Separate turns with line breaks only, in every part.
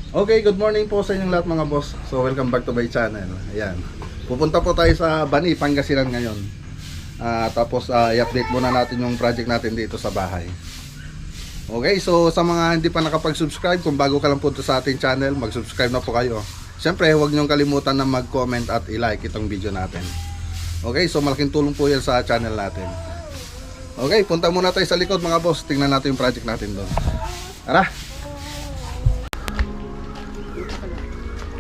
Okay, good morning po sa inyong lahat mga boss. So welcome back to my channel. Ayan. Pupunta po tayo sa Bani, Pangasinan ngayon. Tapos i-update muna natin yung project natin dito sa bahay. Okay, so sa mga hindi pa nakapag-subscribe, kung bago ka lang po sa ating channel, mag-subscribe na po kayo. Siyempre, huwag niyong kalimutan na mag-comment at i-like itong video natin. Okay, so malaking tulong po yan sa channel natin. Okay, punta muna tayo sa likod mga boss. Tingnan natin yung project natin doon. Tara!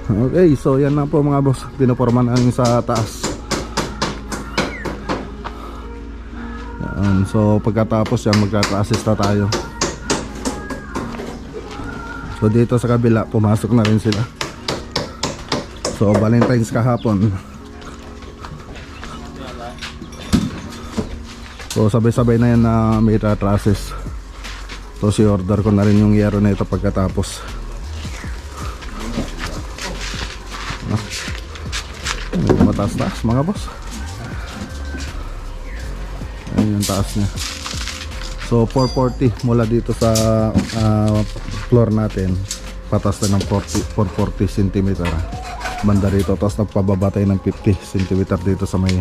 Okay, so yan na po mga boss. Pinoporma namin sa taas. Yan, so pagkatapos yan magta-assist na tayo. So dito sa kabila pumasok na rin sila. So Valentine's kahapon. So sabay-sabay na yan na may ta-assist. So si order ko na rin yung yero na ito pagkatapos. Mataas-taas mga boss. Ayan yung taas nya. So 440 mula dito sa floor natin. Patas na ng 440 cm banda rito. Tapos nagpababa tayo ng 50 cm dito sa may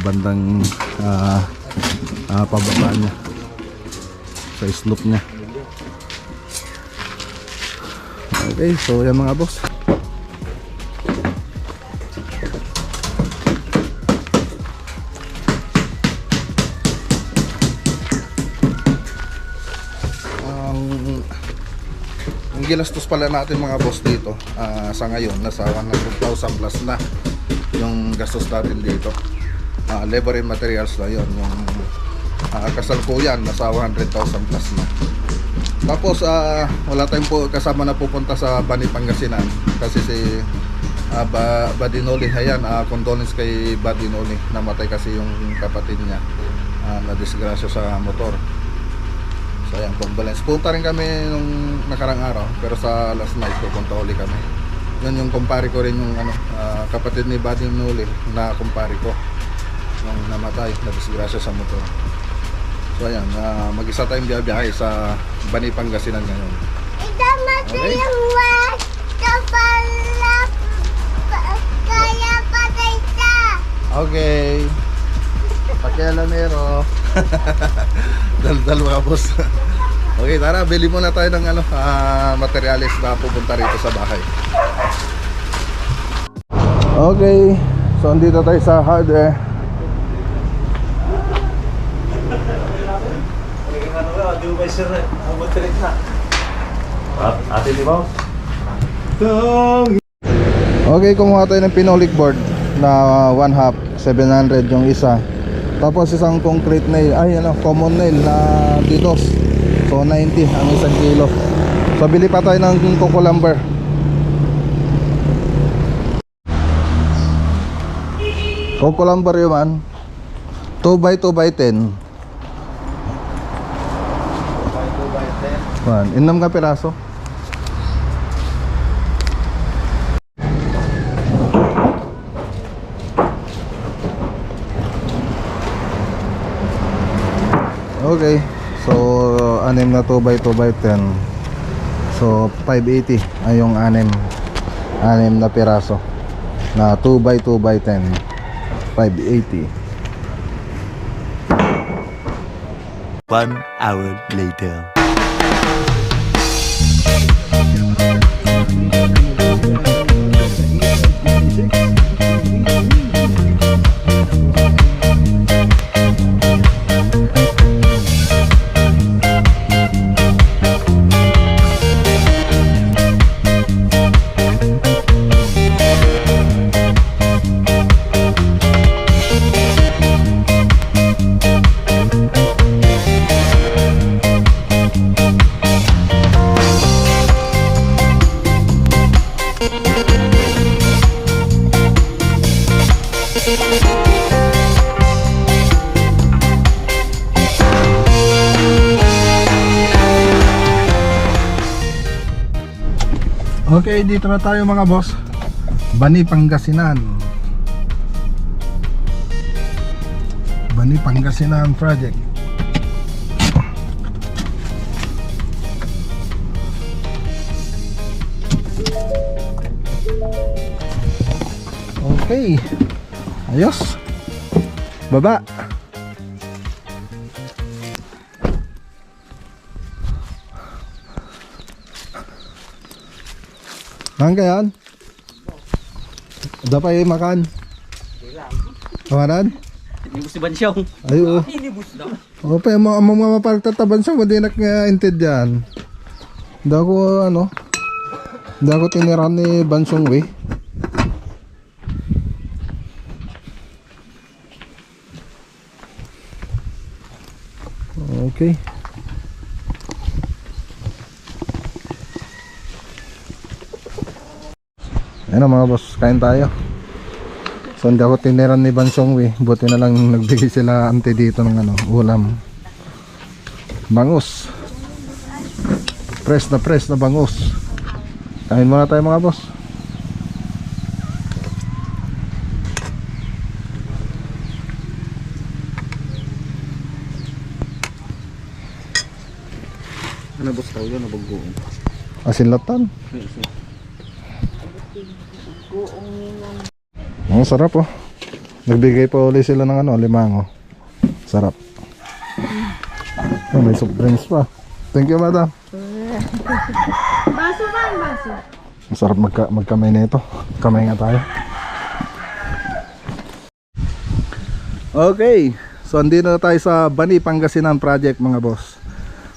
bandang pababa nya, sa slope nya. Okay, so yan mga boss. Ginastos pala natin mga boss dito sa ngayon nasa 100,000 plus na yung gastos natin dito. Labor and materials na yun, yung kasalukuyan nasa 100,000 plus na. Tapos wala tayong po kasama na pupunta sa Bani, Pangasinan kasi si Badinoli. Ayan, condolence kay Badinoli, namatay kasi yung kapatid niya na disgrasya sa motor. So ayan, condolence. Punta rin kami nung nakarang araw, pero sa last night pupunta uli kami. Yun yung kumpare ko rin yung kapatid ni Buddy Nuli na kumpare ko nung namatay, na disgrasya sa motor. So ayan, mag-isa tayong biyahe sa Bani, Pangasinan ngayon. Okay? Okay. Pakialamero. Dal-dal mga boss. Okay, tara, bili muna tayo ng materials na pupunta rito sa bahay. Okay, so andito tayo sa hardware. Okay, kumuha tayo ng pinolik board na 1/2, 700 yung isa. Tapos isang concrete nail, common nail na didos. So 90 ang isang kilo. So bili pa tayo ng coco lumber. Coco lumber yun, 2x2x10. 2x2x10. Inam ka piraso. Okay, so anim na 2x2x10. So 580 ay yung anim na piraso na 2x2x10. 580.
1 hour later.
Okay, dito na tayo mga boss. Bani, Pangasinan. Bani, Pangasinan project. Okay. Ayos. Baba. Hanggang yan? Dapat makan. Kawanan?
Inibus si Bansyong.
Ayo.
Inibus daw.
O pa yung mga mapagtataban sa hindi nak-intid yan. Hindi ako hindi ako tiniran ni Bansong Wei. Okay. Ayan na mga boss, kain tayo. So hindi ako tiniran ni Bansong Wei. Buti na lang nagbigay sila ante dito ng ulam. Bangus. Press na bangus. Kain muna tayo mga boss.
Ano boss tao yun? Nabagoong.
Asin latan. Ang sarap oh. Nagbigay pa ulit sila ng limango. Sarap. Oh, may soft drinks pa. Thank you madam.
Baso ba ang baso?
Masarap magkamay na ito. Kamay nga tayo. Okay. So andito na tayo sa Bani Pangasinan project mga boss.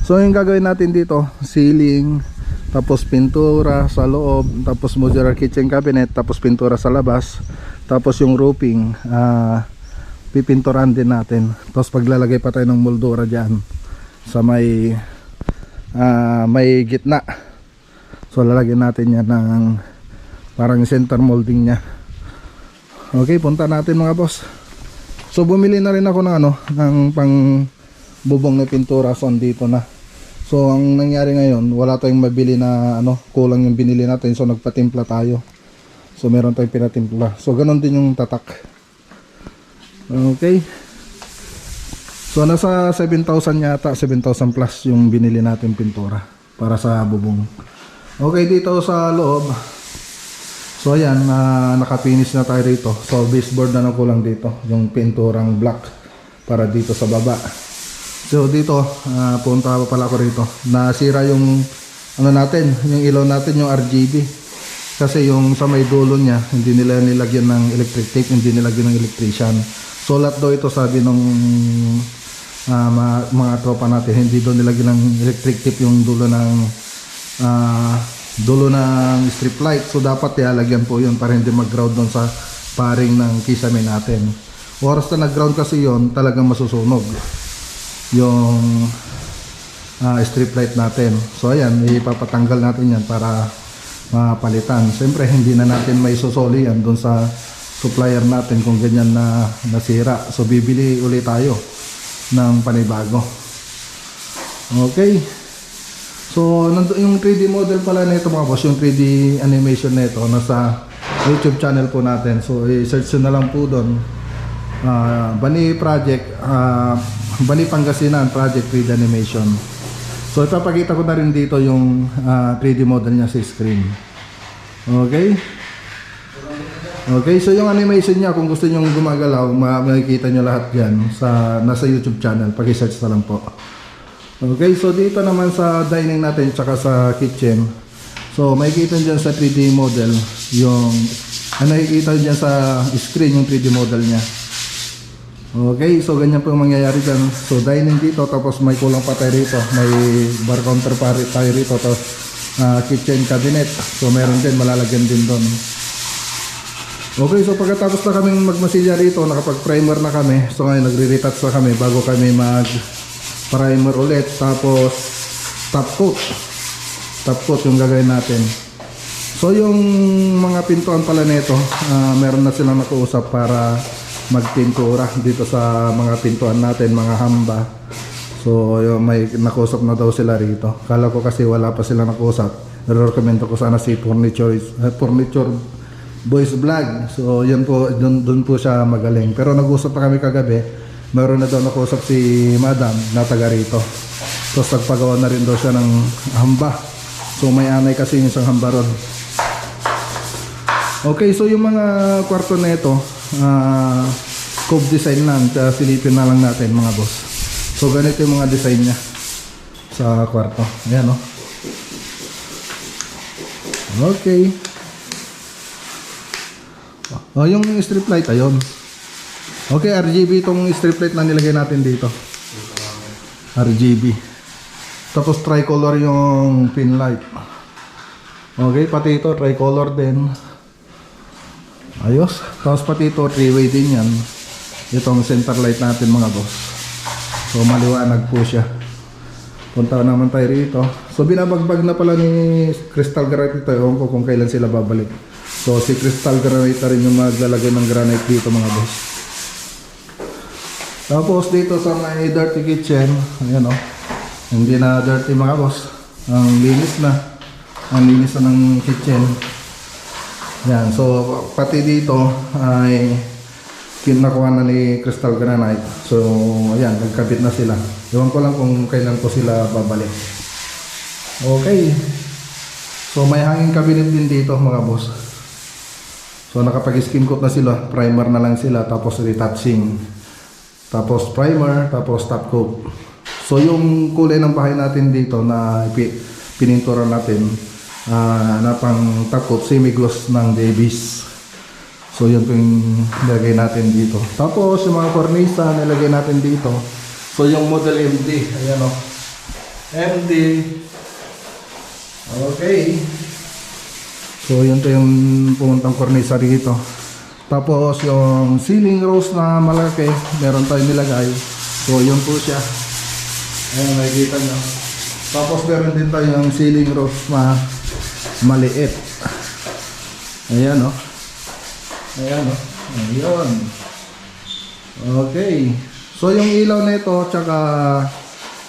So yung gagawin natin dito, ceiling, tapos pintura sa loob, tapos modular kitchen cabinet, tapos pintura sa labas, tapos yung roofing, pipinturan din natin. Tapos paglalagay pa tayo ng moldura dyan sa may gitna. So lalagyan natin yan ng parang center molding nya. Okay, punta natin mga boss. So bumili na rin ako ng ng pang bubong na pintura. So andito na. So ang nangyari ngayon, wala tayong mabili na kulang yung binili natin. So nagpatimpla tayo. So meron tayong pinatimpla. So ganun din yung tatak. Okay. So nasa 7,000 yata, 7,000 plus yung binili natin pintura para sa bubong. Okay, dito sa loob. So ayan, nakapinish na tayo rito. So baseboard na kulang dito, yung pinturang black para dito sa baba. So dito, punta pa pala ako rito. Nasira yung natin, yung ilaw natin, yung RGB. Kasi yung sa may dulo niya, hindi nila nilagyan ng electric tape, hindi nilagyan ng electrician. So lahat daw ito sabi nung mga tropa natin, hindi daw nilagyan ng electric tape yung dulo ng strip light. So dapat ilalagyan po yun para hindi mag-ground doon sa paring ng kisame natin. Oras na nag-ground kasi yun, talagang masusunog yung strip light natin. So ayan, ipapatanggal natin yan para mapalitan. Siyempre hindi na natin may susoli yan doon sa supplier natin kung ganyan na nasira. So bibili ulit tayo ng panibago. Okay. So yung 3D model pala nito mga boss, yung 3D animation nito nasa YouTube channel po natin. So i-search na lang po doon. Bani Project, Bani Pangasinan Project 3D Animation. So ipapakita ko na rin dito yung 3D model niya sa screen. Okay? Okay, so yung animation niya, kung gusto niyo gumagalaw, makikita niyo lahat yan sa nasa YouTube channel. Paki-search na lang po. Okay, so dito naman sa dining natin tsaka sa kitchen. So makikita niyo sa 3D model yung nakikita niyo sa screen yung 3D model niya. Okay, so ganyan po yung mangyayari dyan. So dining dito, tapos may kulang pa tayo rito. May bar counter pa tayo rito, tapos kitchen cabinet. So meron din, malalagyan din doon. Okay, so pagkatapos na kaming magmasilya rito, nakapag-primer na kami. So ngayon nagre-retouch na kami bago kami mag-primer ulit. Tapos top coat. Top coat yung gagawin natin. So yung mga pintuan pala nito, meron na silang nakuusap para magpintura dito sa mga pintuan natin, mga hamba. So may nakuusap na daw sila rito. Kala ko kasi wala pa sila nakuusap. Nire-recommend ko sana si Furniture Boys Vlog. So yan po, doon po siya magaling. Pero nag-usap pa kami kagabi, meron na daw nakausap si Madam na taga rito. Tapos nagpagawa na rin daw siya ng hamba. So may anay kasi yung isang hamba ron. Okay, so yung mga kwarto na ito, cove design lang, silipin na lang natin mga boss. So ganito yung mga design niya sa kwarto. Ayan, oh. Okay. Oh, yung strip light, ayun. Okay, RGB itong strip light na nilagay natin dito. RGB. Tapos tricolor yung pin light. Okay, pati ito tricolor din. Ayos. Tapos pati ito 3-way din yan. Itong center light natin mga boss. So maliwanag po siya. Punta naman tayo rito. So binabagbag na pala ni Crystal Granite ito. Ewan ko kung kailan sila babalik. So si Crystal Granite rin yung maglalagay ng granite dito mga boss. Tapos dito sa may dirty kitchen, ayan o. Hindi na dirty mga boss. Ang linis na. Ang linis na ng kitchen. Yan. So pati dito ay kinakuha na ni Crystal Granite. So ayan, nagkabit na sila. Ewan ko lang kung kailan po sila babalik. Okay. So may hanging cabinet din dito mga boss. So nakapag-skim coat na sila. Primer na lang sila. Tapos retouching. Tapos primer. Tapos top coat. So yung kulay ng bahay natin dito na pinintura natin na pang top coat, semi-gloss ng Davis. So yun po yung nilagay natin dito. Tapos yung mga cornisa nilagay natin dito. So yung model MD, ayan o. MD. Okay. So yun po yung pumuntang cornisa dito. Tapos yung ceiling rose na malaki, meron tayong nilagay. So yun po siya. Ayan, makikita nyo. Tapos meron din tayong ceiling rose na maliit. Ayan o. Ayan o. Ayan. Okay. So yung ilaw na ito, tsaka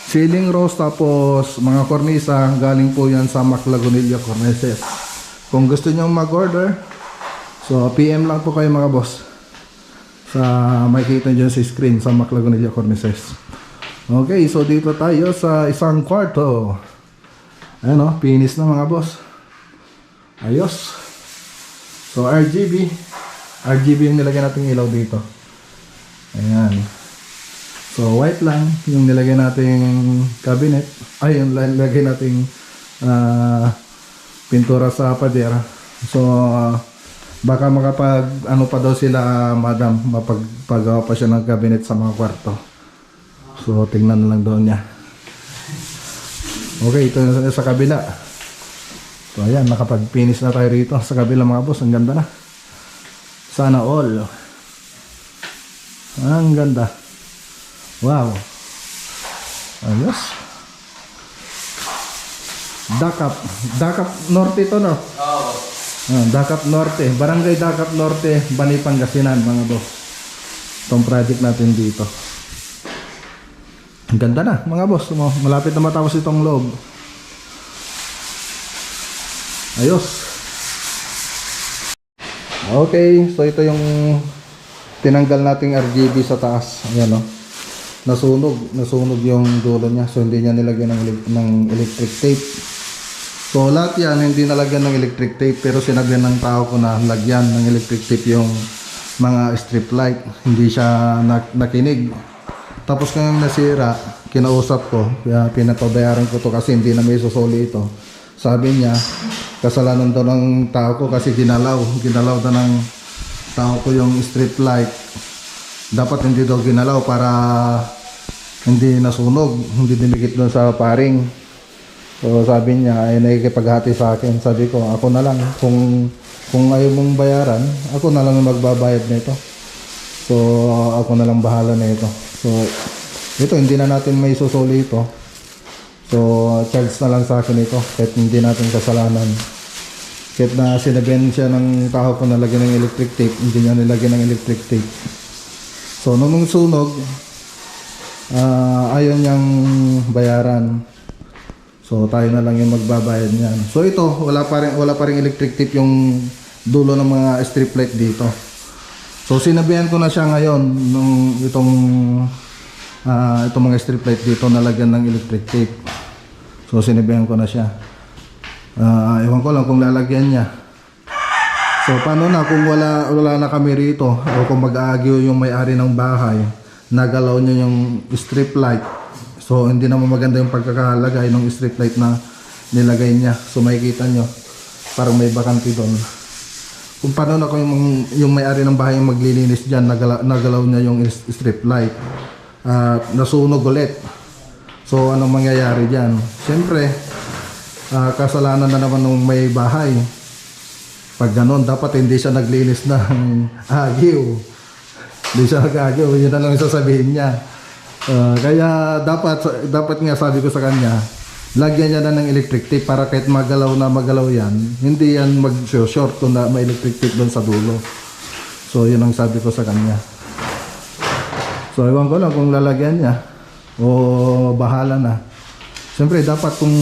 ceiling rose, tapos mga kornisa, galing po yan sa Maclagunilla Cornices. Kung gusto nyo mag-order, so PM lang po kayo mga boss. Sa makikita nyo sa screen sa Maclagunilla Cornices. Okay, so dito tayo sa isang kwarto. Ayan o, finish na mga boss. Ayos. So RGB yung nilagay nating ilaw dito. Ayan. So white lang yung nilagay nating cabinet. Ay, yung nilagay nating pintura sa pader. So baka makapag ano pa daw sila madam, mapagpagawa pa siya ng cabinet sa mga kwarto. So tingnan na lang doon niya. Okay, ito na sa kabila. So ayan, nakapag-finish na tayo rito sa kabila mga boss. Ang ganda na. Sana all. Ang ganda. Wow. Ayos. Dakap Norte to, no? Oo. Dakap Norte. Barangay Dakap Norte, Bani, Pangasinan mga boss. Itong project natin dito. Ang ganda na mga boss. Malapit na matapos itong loob. Ayos. Okay, so ito yung tinanggal nating RGB sa taas. Ayan o. Nasunog yung dulo niya. So hindi niya nilagyan ng electric tape. So lahat yan hindi nalagyan ng electric tape, pero sinagyan ng tao ko na lagyan ng electric tape yung mga strip light. Hindi siya nakinig. Tapos kung nasira, kinausap ko, kaya pinapabayaran ko to kasi hindi na may susuli ito. Sabi niya, kasalanan daw ng tao ko kasi ginalaw daw ng tao ko yung strip light. Dapat hindi daw ginalaw para hindi nasunog, hindi dinikit doon sa paring. So sabi niya ay nakikipaghati sa akin. Sabi ko, ako na lang, kung ayaw mong bayaran, ako na lang magbabayad nito. So ako na lang bahala na ito. So ito, hindi na natin may susuli ito. So charge na lang sa akin ito kahit hindi natin kasalanan. Kahit na sinabihan siya ng tao ko na lagyan ng electric tape, hindi niya nilagyan ng electric tape. So nung sunog, ayaw niyang bayaran. So tayo na lang yung magbabayad niyan. So ito, wala pa ring electric tape yung dulo ng mga strip light dito. So sinabihan ko na siya ngayon nung itong mga strip light dito nalagyan ng electric tape. So sinabihan ko na siya. Ewan ko lang kung lalagyan niya. So paano na kung wala na kami rito o kung mag-aagyo yung may-ari ng bahay, nagalaw niya yung strip light. So hindi naman maganda yung pagkakalagay ng strip light na nilagay niya. So makikita nyo, parang may bakante doon. Kung paano na kung yung may-ari ng bahay yung maglilinis dyan, nagalaw niya yung strip light. At nasunog ulit. So anong mangyayari dyan? Siyempre, kasalanan na naman ng may bahay. Pag ganun, dapat hindi siya naglinis ng agyo. Hindi siya nag-agyo, yun na lang yung sasabihin niya. Kaya dapat nga sabi ko sa kanya, lagyan niya na ng electric tape para kahit magalaw yan, hindi yan mag-short kung na may electric tape doon sa dulo. So yun ang sabi ko sa kanya. So ewan ko lang kung lalagyan niya o bahala na. Siyempre dapat kung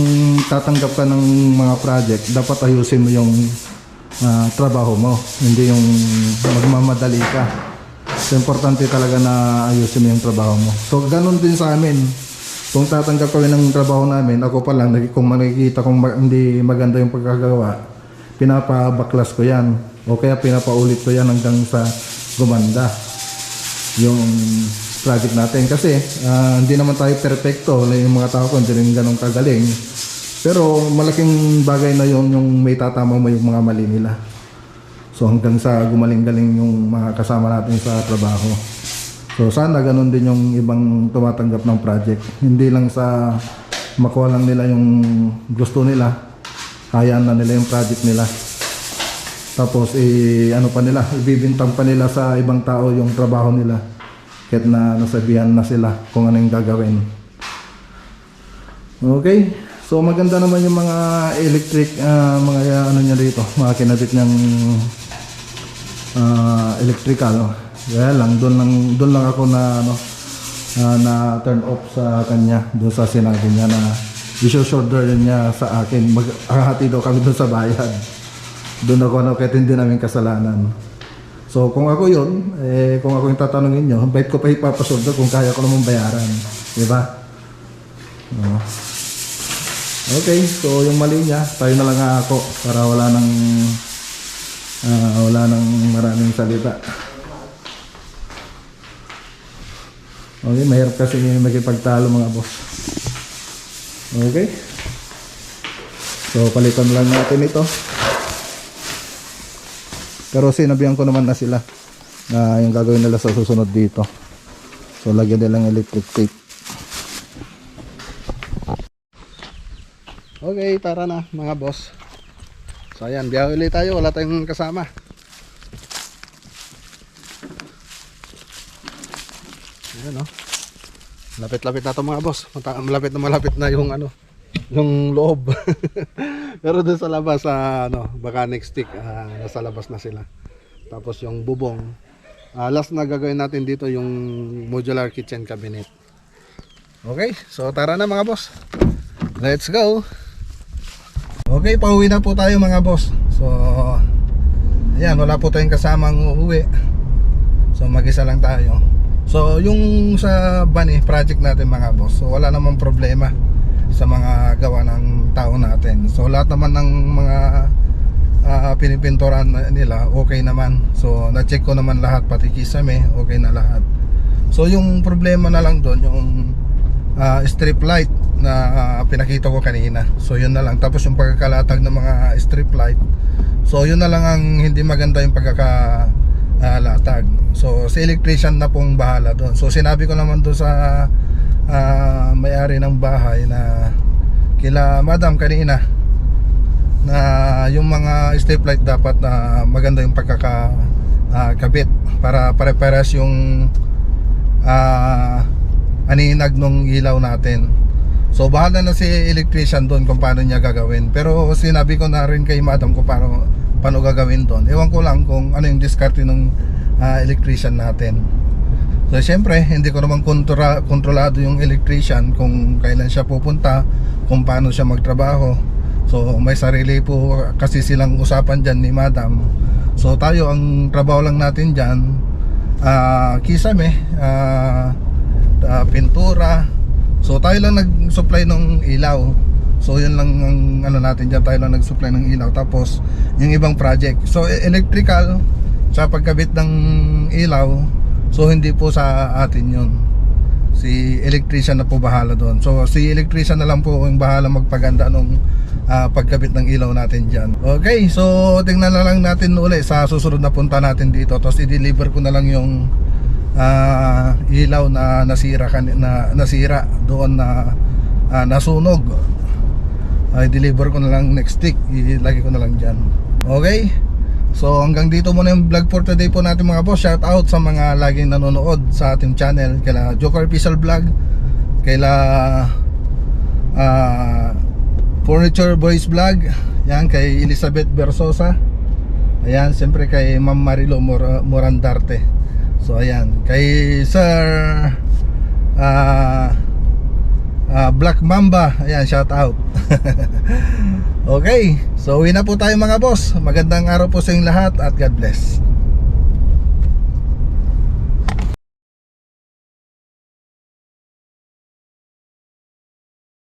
tatanggap ka ng mga project, dapat ayusin mo yung trabaho mo, hindi yung magmamadali ka. So importante talaga na ayusin mo yung trabaho mo. So ganun din sa amin. Kung tatanggap kami ng trabaho namin, ako pa lang, kung makikita kong hindi maganda yung pagkagawa, pinapabaklas ko yan. O kaya pinapaulit ko yan hanggang sa gumanda yung project natin. Kasi hindi naman tayo perfecto. Yung mga tao ko hindi rin ganun kagaling. Pero malaking bagay na yun yung may tatama mo yung mga mali nila. So hanggang sa gumaling-galing yung mga kasama natin sa trabaho. So sana ganun din yung ibang tumatanggap ng project. Hindi lang sa makuha lang nila yung gusto nila, hayaan na nila yung project nila. Tapos ano pa nila, ibibintang pa nila sa ibang tao yung trabaho nila. Kahit na nasabihan na sila kung ano yung gagawin. Okay. So maganda naman yung mga electric, mga ano niya dito, mga kinabit niyang electrical. Kaya lang, doon lang ako na na turn off sa kanya, doon sa sinabi niya na i-shoulder niya sa akin, maghahati daw kami doon sa bayad. Doon ako kahit hindi namin kasalanan. So kung ako yun, kung ako yung tatanungin nyo, bait ko pa ipapasolder kung kaya ko namang bayaran, di ba? Okay, so yung mali niya, tayo na lang ako para wala nang maraming salita. Okay, mahirap kasi magipagtalo mga boss. Okay. So palitan lang natin ito. Pero sinabihan ko naman na sila na yung gagawin nila sa susunod dito. So lagyan nilang electric tape. Okay, tara na mga boss. So ayan, biyahe ulit tayo, wala tayong kasama. Ayan o. Lapit-lapit na to mga boss. Malapit na yung yung loob. Pero dun sa labas, baka next stick, nasa labas na sila. Tapos yung bubong. Last na gagawin natin dito yung modular kitchen cabinet. Okay, so tara na mga boss. Let's go. Okay, pauwi na po tayo mga boss. So ayan, wala po tayong kasamang uuwi. So mag-isa lang tayo. So yung sa Bani project natin mga boss, so wala namang problema sa mga gawa ng tao natin. So lahat naman ng mga pinipinturan nila okay naman. So na-check ko naman lahat, pati kisame okay na lahat. So yung problema na lang doon yung strip light na pinakita ko kanina. So yun na lang. Tapos yung pagkakalatag ng mga strip light, so yun na lang ang hindi maganda yung pagkakalatag. So si electrician na pong bahala doon. So sinabi ko naman doon sa may-ari ng bahay na kila madam kanina na yung mga strip light dapat maganda yung pagkakakabit para pare-pares yung aninag nung ilaw natin. So bahala na si electrician doon kung paano niya gagawin. Pero sinabi ko na rin kay madam kung paano gagawin doon. Ewan ko lang kung ano yung diskarte ng electrician natin. So syempre hindi ko naman kontrolado yung electrician kung kailan siya pupunta, kung paano siya magtrabaho. So may sarili po kasi silang usapan dyan ni madam. So tayo ang trabaho lang natin dyan, kisame, pintura. So tayo lang nag-supply ng ilaw. So yun lang ang ano natin dyan, tayo lang nag-supply ng ilaw. Tapos yung ibang project, so electrical sa pagkabit ng ilaw, so hindi po sa atin yun, si electrician na po bahala doon. So si electrician na lang po yung bahala magpaganda nung pagkabit ng ilaw natin dyan. Okay, so tingnan na lang natin uli sa susunod na punta natin dito. Tapos i-deliver ko na lang yung ilaw na nasira doon, na nasunog. I-deliver ko na lang next week, ilagay ko na lang dyan. Okay, so hanggang dito muna yung vlog for today po natin mga boss. Shout out sa mga laging nanonood sa ating channel, kaila Joker Official Vlog, kaila Furniture Boys Vlog, yan, kay Elizabeth Bersosa, ayan, siyempre kay Ma'am Marilo Morandarte. So ayan, kay Sir Black Mamba, ayan, shout out. Okay, so uwi na po tayo mga boss. Magandang araw po sa inyong lahat at God bless.